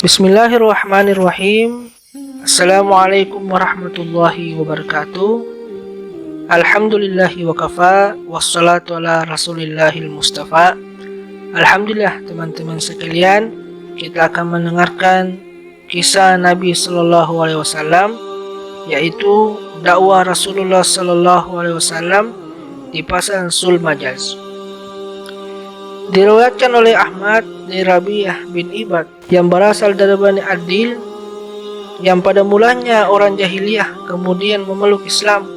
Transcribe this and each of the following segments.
Bismillahirrahmanirrahim. Assalamualaikum warahmatullahi wabarakatuh. Alhamdulillahi wa kafa, wassalatu ala rasulillahil mustafa. Alhamdulillah teman-teman sekalian, kita akan mendengarkan kisah Nabi Sallallahu Alaihi Wasallam, yaitu dakwah Rasulullah Sallallahu Alaihi Wasallam di pasar Sul Majaz. Diriwayatkan oleh Ahmad dari Rabi'ah bin Ibad yang berasal dari Bani Adil, yang pada mulanya orang jahiliyah kemudian memeluk Islam.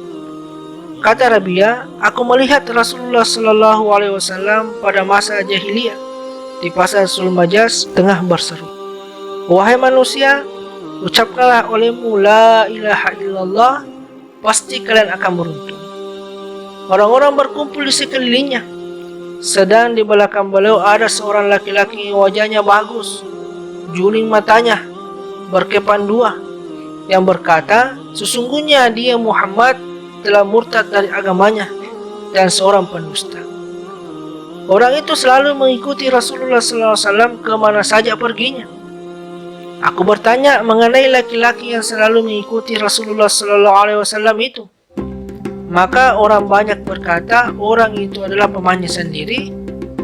Kata Rabi'ah, aku melihat Rasulullah Sallallahu Alaihi Wasallam pada masa jahiliyah di pasar Sul Majaz tengah berseru, wahai manusia, ucapkanlah olehmu la ilaha illallah, pasti kalian akan beruntung. Orang-orang berkumpul di sekelilingnya. Sedang di belakang beliau ada seorang laki-laki yang wajahnya bagus, juling matanya, berkepan dua, yang berkata, sesungguhnya dia Muhammad telah murtad dari agamanya dan seorang pendusta. Orang itu selalu mengikuti Rasulullah SAW kemana saja perginya. Aku bertanya mengenai laki-laki yang selalu mengikuti Rasulullah SAW itu. Maka orang banyak berkata orang itu adalah pamannya sendiri,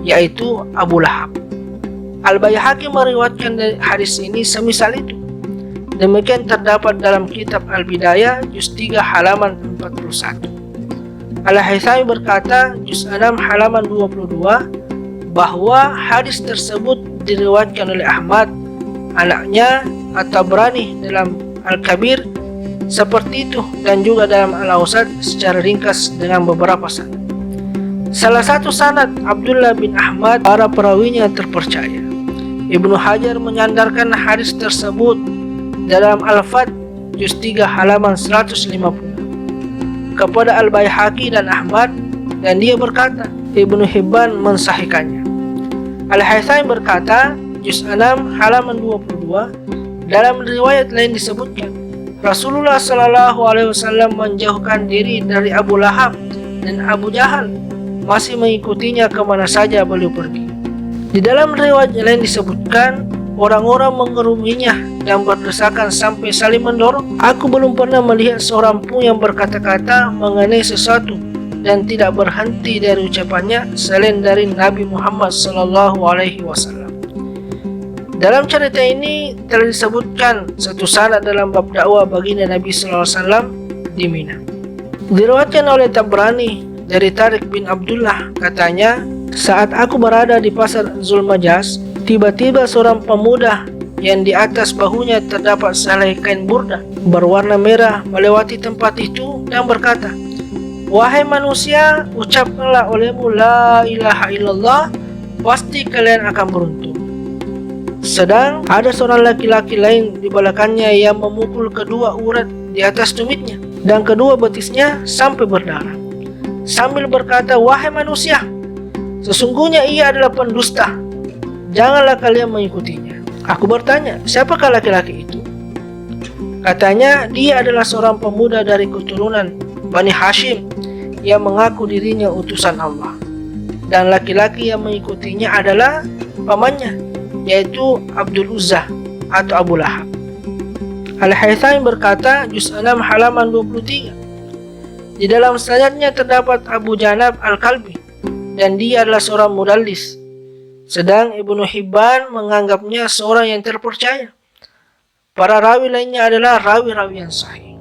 yaitu Abu Lahab. Al-Baihaqi meriwayatkan dari hadis ini semisal itu. Demikian terdapat dalam kitab Al-Bidayah juz 3 halaman 41. Al-Haythami berkata juz 6 halaman 22 bahwa hadis tersebut diriwayatkan oleh Ahmad, anaknya At-Tabrani dalam Al-Kabir seperti itu, dan juga dalam Al-Awsat secara ringkas dengan beberapa sanad. Salah satu sanad Abdullah bin Ahmad, para perawinya terpercaya. Ibnu Hajar menyandarkan hadis tersebut dalam Al-Fath juz 3 halaman 150 kepada Al-Baihaqi dan Ahmad, dan dia berkata Ibnu Hibban mensahihkannya. Al-Haythami berkata juz 6 halaman 22, dalam riwayat lain disebutkan Rasulullah Sallallahu Alaihi Wasallam menjauhkan diri dari Abu Lahab dan Abu Jahal, masih mengikutinya kemana saja beliau pergi. Di dalam riwayat lain disebutkan orang-orang mengeruminya dan berdesakan sampai saling mendorong. Aku belum pernah melihat seorang pun yang berkata-kata mengenai sesuatu dan tidak berhenti dari ucapannya selain dari Nabi Muhammad Sallallahu Alaihi Wasallam. Dalam cerita ini telah disebutkan satu sanad dalam bab dakwah baginda Nabi Sallallahu Alaihi Wasallam di Mina. Diriwayatkan oleh Tabrani dari Tariq bin Abdullah, katanya, saat aku berada di pasar Zul Majaz, tiba-tiba seorang pemuda yang di atas bahunya terdapat sehelai kain burda berwarna merah melewati tempat itu dan berkata, wahai manusia, ucapkanlah olehmu la ilaha illallah, pasti kalian akan beruntung. Sedang ada seorang laki-laki lain di belakangnya yang memukul kedua urat di atas tumitnya dan kedua betisnya sampai berdarah, sambil berkata, wahai manusia, sesungguhnya ia adalah pendusta, janganlah kalian mengikutinya. Aku bertanya, siapakah laki-laki itu? Katanya, dia adalah seorang pemuda dari keturunan Bani Hashim yang mengaku dirinya utusan Allah, dan laki-laki yang mengikutinya adalah pamannya, yaitu Abdul Uzzah atau Abu Lahab. Al-Haythami berkata juz 6 halaman 23, di dalam sanadnya terdapat Abu Janab Al-Kalbi, dan dia adalah seorang mudallis, sedang Ibnu Hibban menganggapnya seorang yang terpercaya. Para rawi lainnya adalah rawi-rawi yang sahih.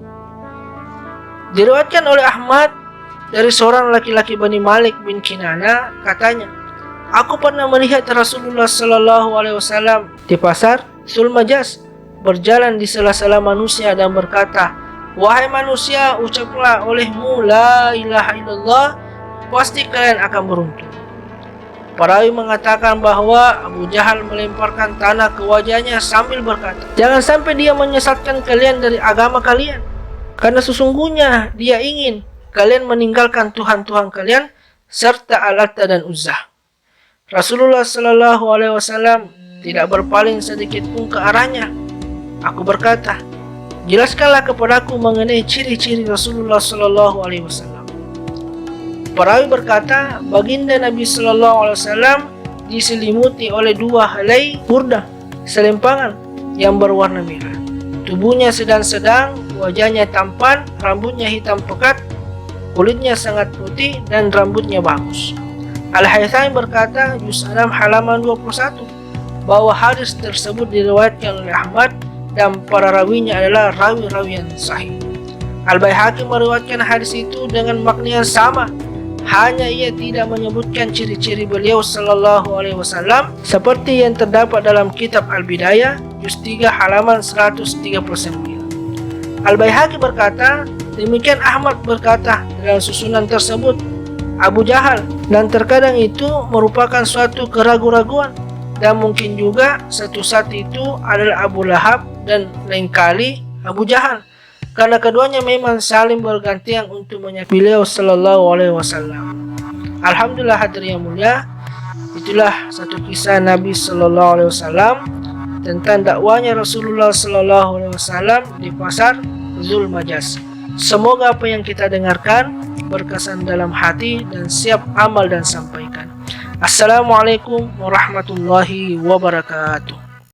Diriwayatkan oleh Ahmad dari seorang laki-laki Bani Malik bin Kinana, katanya, aku pernah melihat Rasulullah Sallallahu Alaihi Wasallam di pasar Sul Majaz berjalan di sela-sela manusia dan berkata, wahai manusia, ucaplah olehmu la ilaha illallah, pasti kalian akan beruntung. Perawi mengatakan bahwa Abu Jahal melemparkan tanah ke wajahnya sambil berkata, jangan sampai dia menyesatkan kalian dari agama kalian, karena sesungguhnya dia ingin kalian meninggalkan Tuhan-Tuhan kalian serta Al-Latta dan Uzzah. Rasulullah Sallallahu Alaihi Wasallam tidak berpaling sedikit pun ke arahnya. Aku berkata, jelaskanlah kepadaku mengenai ciri-ciri Rasulullah Sallallahu Alaihi Wasallam. Perawi berkata, baginda Nabi Sallallahu Alaihi Wasallam diselimuti oleh dua helai burda selempangan yang berwarna merah. Tubuhnya sedang-sedang, wajahnya tampan, rambutnya hitam pekat, kulitnya sangat putih dan rambutnya bagus. Al-Haythami berkata, juz 6 halaman 21, bahwa hadis tersebut diriwayatkan oleh Ahmad dan para rawinya adalah rawi-rawi yang sahih. Al-Baihaqi meriwayatkan hadis itu dengan makna yang sama, hanya ia tidak menyebutkan ciri-ciri beliau sallallahu alaihi wasallam seperti yang terdapat dalam kitab Al-Bidayah juz 3 halaman 139. Al-Baihaqi berkata, demikian Ahmad berkata dalam susunan tersebut, Abu Jahal, dan terkadang itu merupakan suatu keraguan-raguan, dan mungkin juga satu saat itu adalah Abu Lahab dan lain kali Abu Jahal, karena keduanya memang saling bergantian untuk menyakiti beliau sallallahu alaihi wasallam. Alhamdulillah hadirin yang mulia, itulah satu kisah Nabi sallallahu alaihi wasallam tentang dakwanya Rasulullah sallallahu alaihi wasallam di pasar Dzul Majas. Semoga apa yang kita dengarkan berkesan dalam hati dan siap amal dan sampaikan. Assalamualaikum warahmatullahi wabarakatuh.